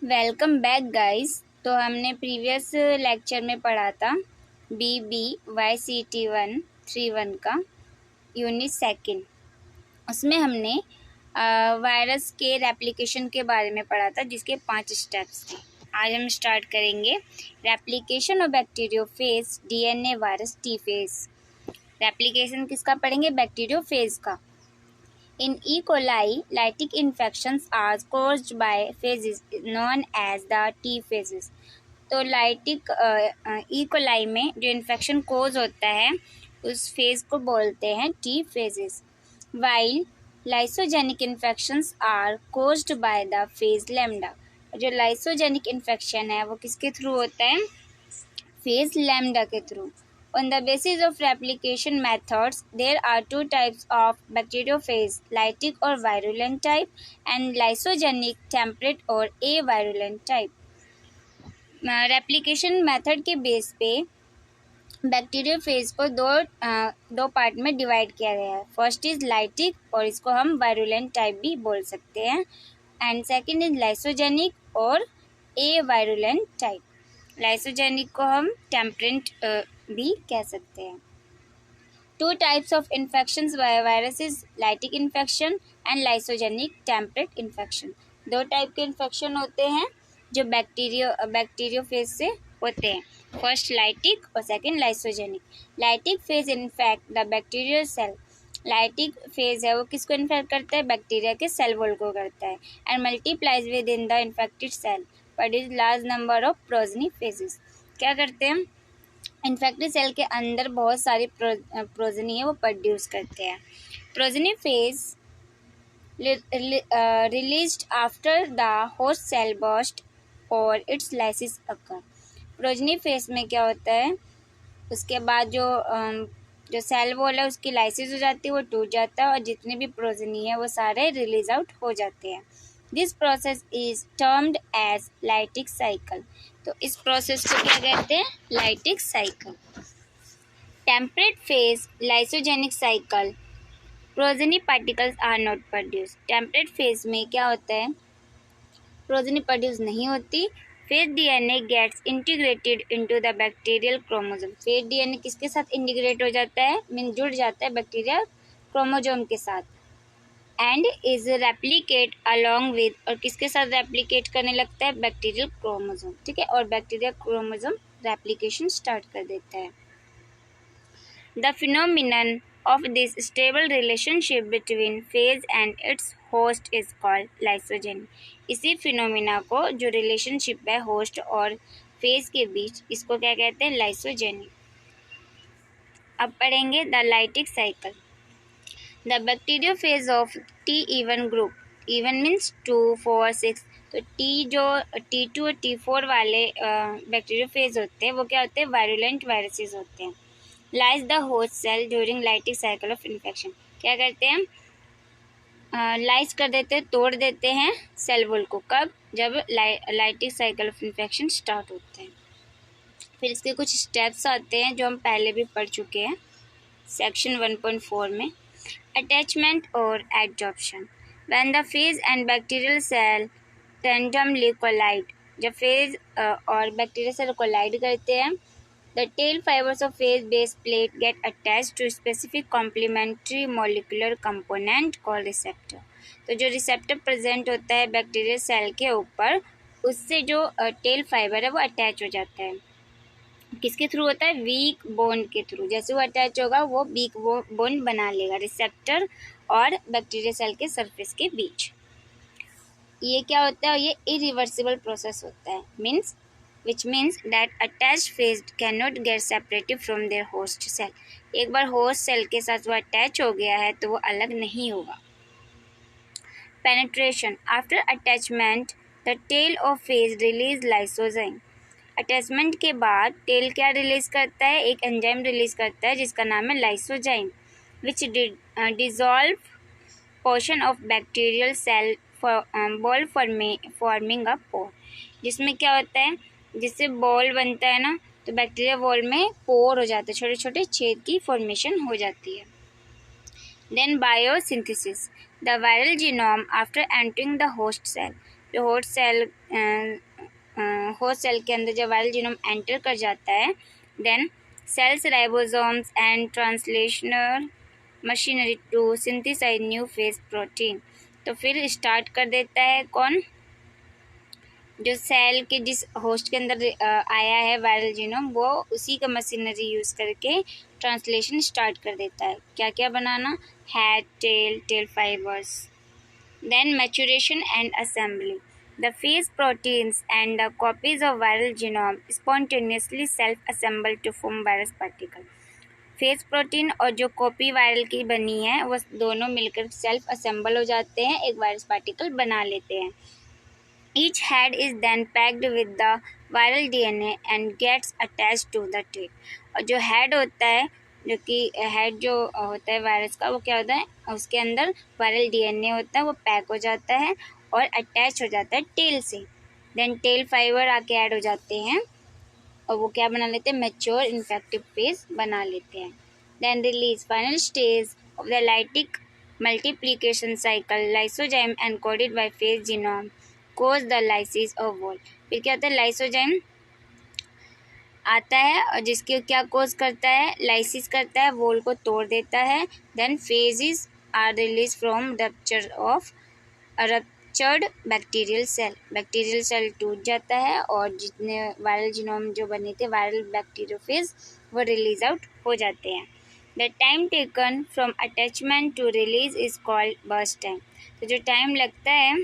Welcome back guys. तो हमने previous lecture में पढ़ा था BBYCT131 का यूनिट सेकंड। उसमें हमने वायरस के रेप्लिकेशन के बारे में पढ़ा था, जिसके 5 स्टेप्स थे। आज हम स्टार्ट करेंगे replication of bacteriophage DNA virus T phase. Replication किसका पढ़ेंगे? बैक्टीरियोफेज का। In E. coli, lytic infections are caused by phases known as the T phases. तो लाइटिक ई कोलाई में जो इन्फेक्शन कोज होता है उस फेज को बोलते हैं T phages. While lysogenic infections are caused by the phage lambda. जो लाइसोजेनिक इन्फेक्शन है वो किसके थ्रू होता है? फेज लैम्डा के through. On the basis of replication methods, there are two types of bacteriophage, lytic or virulent type, and lysogenic, temperate or avirulent type. Replication method के base पे bacteriophage को दो पार्ट में divide किया गया है। First is lytic और इसको हम वायरुलेंट टाइप भी बोल सकते हैं, एंड सेकंड इज लाइसोजेनिक और एवायरुलेंट टाइप। लाइसोजेनिक को हम टेम्परेट भी कह सकते हैं। Two types of infections by viruses, lytic infection and lysogenic temperate infection. दो टाइप के इन्फेक्शन होते हैं जो बैक्टीरियोफेज से होते हैं। फर्स्ट लाइटिक और second lysogenic. Lytic phage infect the bacterial cell. Lytic phage है वो किसको इन्फेक्ट करता है? बैक्टीरिया के सेल वॉल को करता है, and multiplies within the infected cell produce large number of progeny phages. क्या करते हैं? इन्फेक्टेड सेल के अंदर बहुत सारी प्रोजनी है वो प्रोड्यूस करते हैं। Progeny phage released after the host cell burst और its lysis occur. Progeny phage में क्या होता है? उसके बाद जो सेल वॉल है उसकी लाइसिस हो जाती है, वो टूट जाता है और जितने भी प्रोजनी है वो सारे रिलीज आउट हो जाते हैं। This process is termed as lytic cycle. तो इस प्रोसेस को क्या कहते हैं? Lytic cycle. Temperate phage lysogenic cycle. Progeny particles are not produce. Temperate phage में क्या होता है? प्रोजनी प्रोड्यूस नहीं होती। Phage DNA gets integrated into the bacterial chromosome. Phage DNA किसके साथ इंटीग्रेट हो जाता है? मीन जुड़ जाता है बैक्टीरियल क्रोमोसोम के साथ, and is replicate along with, और किसके साथ रेप्लिकेट करने लगता है? Bacterial chromosome. ठीक है, और बैक्टीरियल क्रोमोसोम रेप्लिकेशन स्टार्ट कर देता है। The phenomenon of this stable relationship between phage and its host is called lysogeny. इसी फिनोमिना को, जो रिलेशनशिप है होस्ट और फेज के बीच, इसको क्या कहते हैं? लाइसोजेनी। अब पढ़ेंगे the lytic cycle. The bacteriophage of T even group. Even means 2, 4, 6। तो T2 और T4 वाले बैक्टीरियोफेज होते हैं वो क्या होते हैं? वायरुलेंट वायरसेस होते हैं। Lyse the host cell during lytic cycle of infection. क्या करते हैं? लाइज कर देते हैं, तोड़ देते हैं सेल वॉल को। कब? जब lytic cycle of infection start होते हैं। फिर इसके कुछ स्टेप्स आते हैं जो हम पहले भी पढ़ चुके हैं सेक्शन 1.4 में। अटैचमेंट और adsorption. When the phage and bacterial cell tandemly collide. जब फेज और बैक्टीरियल सेल कोलाइड करते हैं, the tail fibers of phase-base plate get attached to specific complementary molecular component called receptor. तो जो रिसेप्टर प्रेजेंट होता है bacterial cell के ऊपर, उससे जो टेल फाइबर है वो अटैच हो जाता है। किसके थ्रू होता है? वीक बोन के थ्रू। जैसे वो अटैच होगा वो वीक बोन बना लेगा रिसेप्टर और बैक्टीरियल सेल के सरफेस के बीच। ये क्या होता है? ये इरिवर्सिबल प्रोसेस होता है, which means that attached phase cannot get separated from their host cell. एक बार होस्ट सेल के साथ वो अटैच हो गया है तो वो अलग नहीं होगा। Penetration. After attachment the tail of phage release lysozyme. Attachment के बाद टेल क्या रिलीज करता है? एक एंजाइम रिलीज करता है जिसका नाम है lysozyme, which dissolve portion of bacterial cell wall forming a pore. जिसमें क्या होता है? जिससे बॉल बनता है ना, तो बैक्टीरिया वॉल में पोर हो जाते हैं, छोटे छोटे छेद की फॉर्मेशन हो जाती है। Then biosynthesis. The viral genome after entering the host cell. जो होस्ट सेल के अंदर जब वायरल जीनोम एंटर कर जाता है, then cells ribosomes and translational machinery to synthesize new phage protein. तो फिर स्टार्ट कर देता है कौन, जो सेल के जिस होस्ट के अंदर आया है वायरल जीनोम, वो उसी का मशीनरी यूज़ करके ट्रांसलेशन स्टार्ट कर देता है। क्या क्या बनाना, head, tail fibres. Then maturation and assembly. The phase proteins and the copies of viral genome spontaneously self-assemble to form virus particle. Face protein और जो कॉपी वायरल की बनी है वो दोनों मिलकर सेल्फ असेंबल हो जाते हैं, एक वायरस पार्टिकल बना लेते हैं। Each head is then packed with the viral DNA and gets attached to the tail. और जो हेड होता है, जो कि हेड जो होता है वायरस का, वो क्या होता है, उसके अंदर वायरल डीएनए होता है, वो पैक हो जाता है और अटैच हो जाता है टेल से। देन टेल फाइबर आके ऐड हो जाते हैं और वो क्या बना लेते हैं, मैच्योर इन्फेक्टिव फेज बना लेते हैं। Then release final stage of the lytic multiplication cycle, lysozyme encoded by phage genome cause the lysis of wall. फिर क्या होता है, लाइसोजाइम आता है और जिसके क्या कोज करता है, लाइसिस करता है, वॉल को तोड़ देता है। Then phages are release from ruptured bacterial cell टूट जाता है और जितने वायरल जीनोम जो बने थे वायरल बैक्टीरियोफेज, वो रिलीज आउट हो जाते हैं। The time taken from attachment to release is called burst time. तो जो टाइम लगता है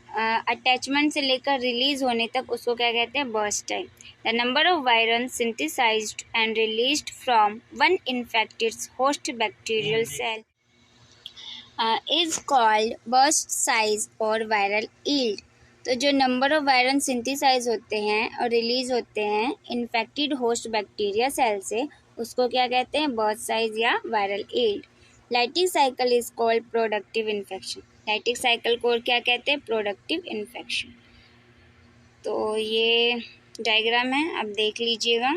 अटैचमेंट से लेकर रिलीज होने तक, उसको क्या कहते हैं, burst time. The number of virus synthesized and released from one infected host bacterial cell is called burst size और वायरल यील्ड। तो जो नंबर ऑफ वायरस सिंथेसाइज होते हैं और रिलीज होते हैं इन्फेक्टेड होस्ट बैक्टीरिया सेल से, उसको क्या कहते हैं, बर्स्ट साइज या viral yield. Lytic cycle is called productive infection. Lytic cycle को क्या कहते हैं, प्रोडक्टिव इन्फेक्शन। तो ये डायग्राम है, अब देख लीजिएगा।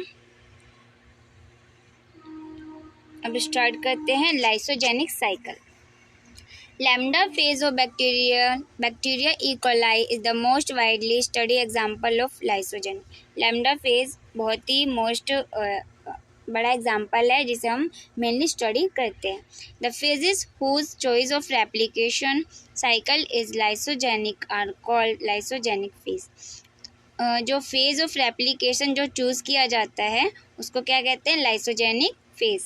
अब स्टार्ट करते हैं lysogenic cycle. Lambda phage of bacteria E coli is the most widely study example of lysogen. Lambda phage बहुत ही मोस्ट बड़ा एग्जाम्पल है जिसे हम मेनली स्टडी करते हैं। The phages whose choice of replication cycle is lysogenic are called lysogenic phage. जो phage of replication जो चूज किया जाता है उसको क्या कहते हैं, lysogenic phage.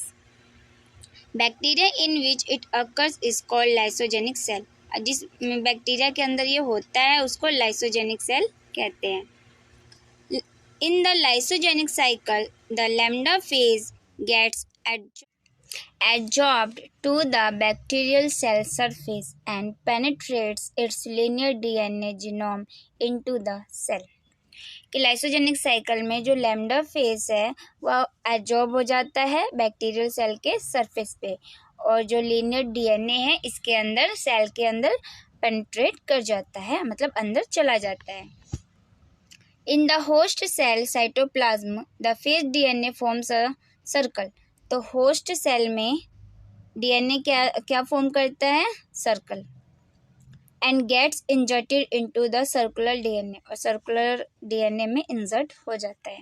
Bacteria in which it occurs is called lysogenic cell. जिस बैक्टीरिया के अंदर ये होता है उसको लाइसोजेनिक सेल कहते हैं। In the lysogenic cycle, the lambda phase gets adsorbed to the bacterial cell surface and penetrates its linear DNA genome into the cell. कि लाइसोजेनिक साइकिल में जो लैम्डा फेज है वह एब्जॉर्ब हो जाता है बैक्टीरियल सेल के सरफेस पे और जो लीनियर डीएनए है इसके अंदर सेल के अंदर पेनिट्रेट कर जाता है, मतलब अंदर चला जाता है। In the host cell cytoplasm, the phase DNA forms a circle. तो होस्ट सेल में डीएनए क्या फॉर्म करता है, circle. And gets inserted into the circular DNA, और सर्कुलर डीएनए में इंसर्ट हो जाता है।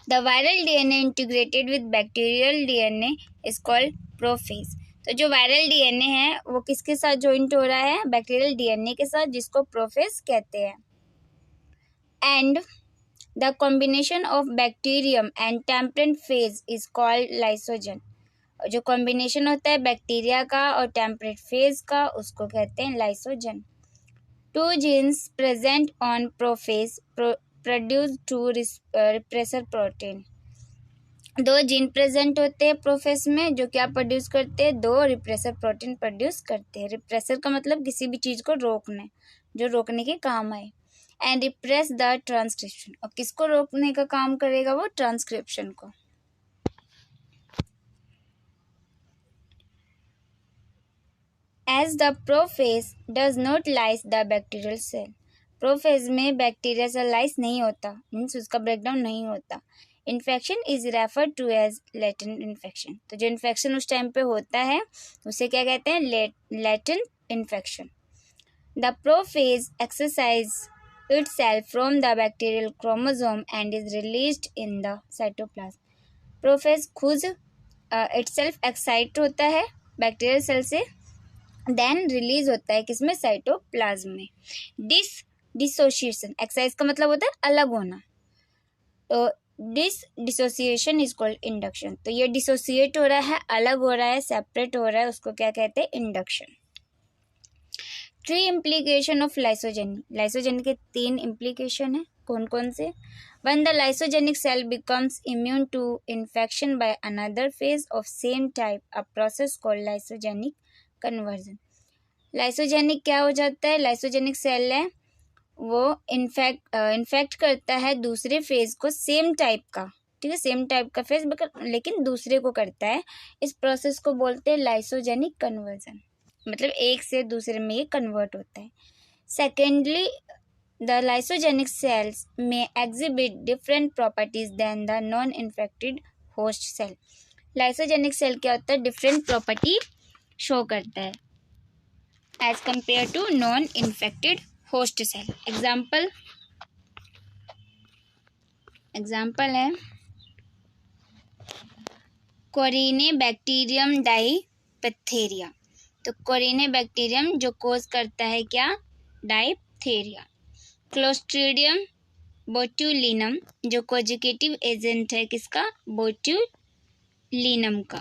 The viral DNA integrated with bacterial DNA is called prophage. तो जो वायरल डीएनए है वो किसके साथ ज्वाइंट हो रहा है, बैक्टीरियल डीएनए के साथ, जिसको प्रोफेज कहते हैं। And the combination of bacterium and temperate phase is called lysogen. जो कॉम्बिनेशन होता है बैक्टीरिया का और टेम्परेट फेज का उसको कहते हैं lysogen. Two genes present on prophage produce two repressor protein. दो जीन प्रेजेंट होते हैं प्रोफेज में जो क्या प्रोड्यूस करते हैं, दो रिप्रेसर प्रोटीन प्रोड्यूस करते हैं। रिप्रेसर का मतलब किसी भी चीज़ को रोकना, जो रोकने के काम आए। एंड रिप्रेस द ट्रांसक्रिप्शन, और किसको रोकने का काम करेगा, वो ट्रांसक्रिप्शन को। As the prophage does not lyse the bacterial cell. Prophage में बैक्टीरिया सेल लाइस नहीं होता, मीन्स उसका ब्रेकडाउन नहीं होता। Infection is referred to as latent infection. तो जो इन्फेक्शन उस टाइम पे होता है उसे क्या कहते हैं, latent infection. The prophase exercises itself from the bacterial chromosome and is released in the cytoplasm. Prophase खुद इटसेल्फ एक्साइट होता है बैक्टीरियल सेल से, देन रिलीज होता है किसमें, साइटोप्लाज्म में. डिसोसिएशन, एक्साइज का मतलब होता है अलग होना, तो डिसोसिएशन इज कॉल्ड इंडक्शन. तो ये डिसोसिएट हो रहा है, अलग हो रहा है, सेपरेट हो रहा है, उसको क्या कहते हैं, induction. 3 implication of lysogeny. Lysogeny के 3 इम्प्लीकेशन है, कौन कौन से. When the lysogenic cell becomes immune to infection by another phase of same type, a process called lysogenic conversion. Lysogenic क्या हो जाता है, लाइसोजेनिक सेल है वो इन्फेक्ट करता है दूसरे फेज को, सेम टाइप का, ठीक है, सेम टाइप का फेज लेकिन दूसरे को करता है. इस प्रोसेस को बोलते हैं लाइसोजेनिक कन्वर्जन, मतलब एक से दूसरे में ये कन्वर्ट होता है. Secondly, the lysogenic cells may exhibit different properties than the non-infected host cell. Lysogenic cell क्या होता है, डिफरेंट प्रॉपर्टी शो करता है as compare to non infected host cell. Example है कोरिने बैक्टीरियम डाइपथेरिया. तो कोरिने बैक्टीरियम जो कोज करता है क्या, डाइपथेरिया. क्लोस्ट्रीडियम बोट्यूलिनम जो कोजुकेटिव एजेंट है किसका, बोट्यूलिनम का.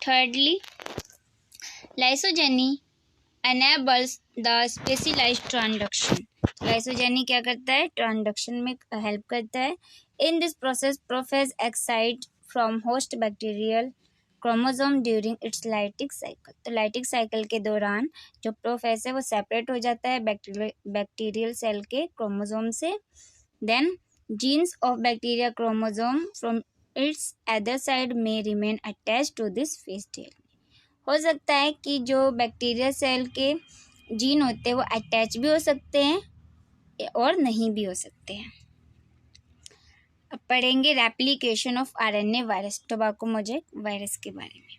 Thirdly, lysogeny enables the specialized transduction. Lysogeny क्या करता है, ट्रांसडक्शन में हेल्प करता है. In this process prophage excite from host bacterial chromosome during its lytic cycle. तो लाइटिक साइकिल के दौरान जो प्रोफेज है वो सेपरेट हो जाता है बैक्टीरियल सेल के क्रोमोसोम से. Then genes of bacteria chromosome from its other side में remain attach to this phage tail. हो सकता है कि जो बैक्टीरिया सेल के जीन होते हैं वो अटैच भी हो सकते हैं और नहीं भी हो सकते हैं. अब पढ़ेंगे replication of RNA virus, tobacco mosaic virus के बारे में.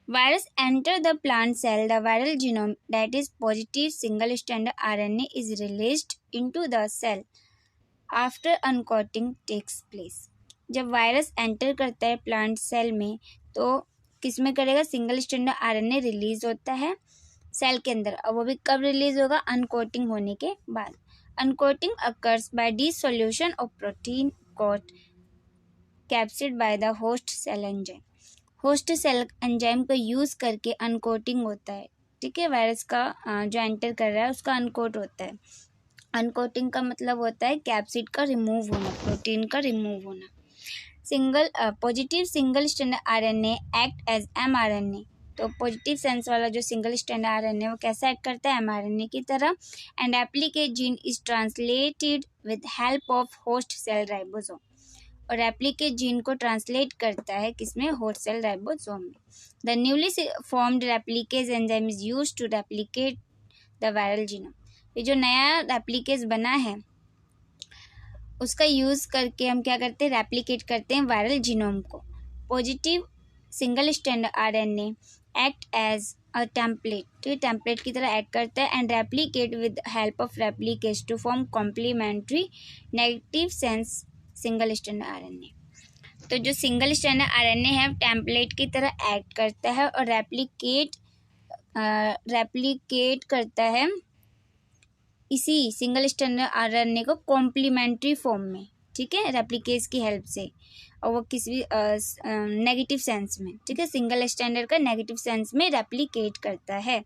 Virus enter the plant cell, the viral genome that is positive single strand RNA is released into the cell after uncoating takes place. जब वायरस एंटर करता है plant cell में तो किस में करेगा, सिंगल स्ट्रैंड आरएनए रिलीज होता है सेल के अंदर. और वो भी कब रिलीज होगा, अनकोटिंग होने के बाद. Uncoating occurs by dissolution of protein coat capsid by the host cell enzyme. Host cell enzyme को यूज करके अनकोटिंग होता है, ठीक है, वायरस का जो एंटर कर रहा है उसका अनकोट होता है. अनकोटिंग का मतलब होता है कैप्सिड का रिमूव होना, प्रोटीन का रिमूव होना. Positive single strand RNA act as mRNA. तो पॉजिटिव सेंस वाला जो सिंगल स्ट्रैंड आरएनए वो कैसा एक्ट करता है, एमआरएनए की तरह. And replicate gene is translated with help of host cell ribosome. और एप्लीकेट जीन को ट्रांसलेट करता है किसमें, होस्ट सेल राइबोसोम में. The newly formed replicase enzyme is used to replicate the viral genome. ये जो नया रेप्लिकेज बना है उसका यूज़ करके हम क्या करते हैं, रेप्लिकेट करते हैं वायरल जीनोम को. Positive single strand RNA act as a template, तो ये टेम्पलेट की तरह एक्ट करता है. And replicate with help of replicase to form complementary negative sense single strand RNA. तो जो सिंगल स्ट्रैंड आरएनए है टेम्पलेट की तरह एक्ट करता है और रेप्लिकेट करता है इसी सिंगल स्ट्रैंड आरएनए को कॉम्प्लीमेंट्री फॉर्म में, ठीक है, रेप्लिकेज की हेल्प से. और वो किसी भी नेगेटिव सेंस में, ठीक है, सिंगल स्ट्रैंड का नेगेटिव सेंस में रेप्लिकेट करता है.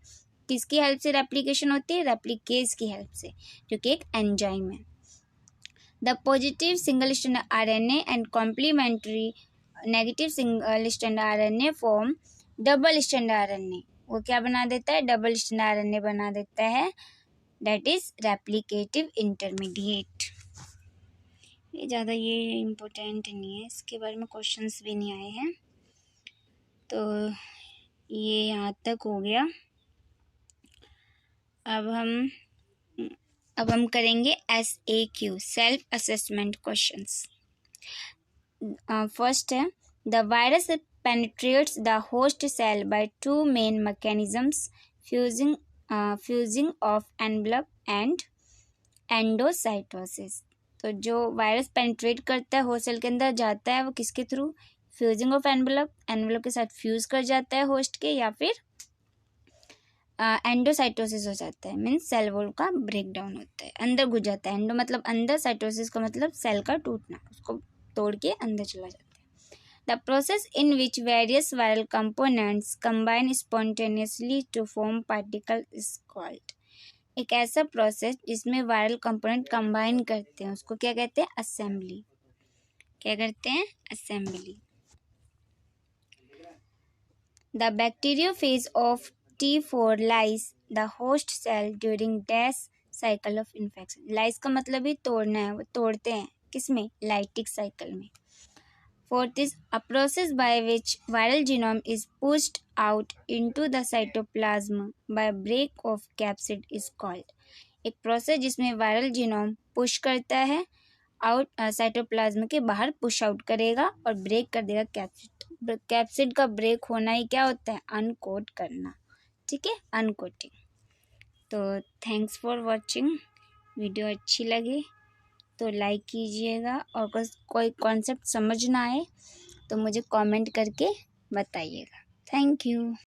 किसकी हेल्प से रेप्लिकेशन होती है, रेप्लिकेज की हेल्प से, जो कि एक एंजाइम है. The positive single strand RNA and complementary negative single strand RNA form double strand RNA. वो क्या बना देता है, डबल स्ट्रैंड आरएनए बना देता है, दैट इज रेप्लिकेटिव इंटरमीडिएट. ये ज़्यादा ये इम्पोर्टेंट नहीं है, इसके बारे में क्वेश्चंस भी नहीं आए हैं. तो ये यहाँ तक हो गया. अब हम करेंगे SAQ, self assessment questions. First है, the virus penetrates the host cell by 2 main mechanisms, fusing of envelope and endocytosis. तो जो वायरस पेनिट्रेट करता है होस्ट सेल के अंदर जाता है वो किसके through? Fusing of envelope, envelope के साथ फ्यूज कर जाता है होस्ट के, या फिर एंडोसाइटोसिस हो जाता है, मीन्स सेल वॉल का ब्रेक डाउन होता है, अंदर घुस जाता है। एंडो मतलब अंदर, साइटोसिस का मतलब सेल का टूटना, उसको तोड़ के अंदर चला जाता है। The process in which various viral components combine spontaneously to form particle is called. एक ऐसा प्रोसेस जिसमें वायरल कंपोनेंट कंबाइन करते हैं उसको क्या कहते हैं? असेंबली। क्या करते हैं? Assembly. The bacteriophage of T4 lies the host cell during dash cycle of infection। लाइस का मतलब ही तोड़ना है, वो तोड़ते हैं किसमें? लाइटिक साइकिल में। Fourth is a process by which viral genome is pushed out into the cytoplasm by break of capsid is called। एक प्रोसेस जिसमें वायरल जीनोम पुश करता है आउट, साइटोप्लाज्म के बाहर पुश आउट करेगा और ब्रेक कर देगा कैप्सिड। कैप्सिड का ब्रेक होना ही क्या होता है? अनकोड करना। ठीक है, अनकोटिंग। तो थैंक्स फॉर वॉचिंग। वीडियो अच्छी लगे तो लाइक कीजिएगा, और कोई कॉन्सेप्ट समझ ना आए तो मुझे कमेंट करके बताइएगा। Thank you.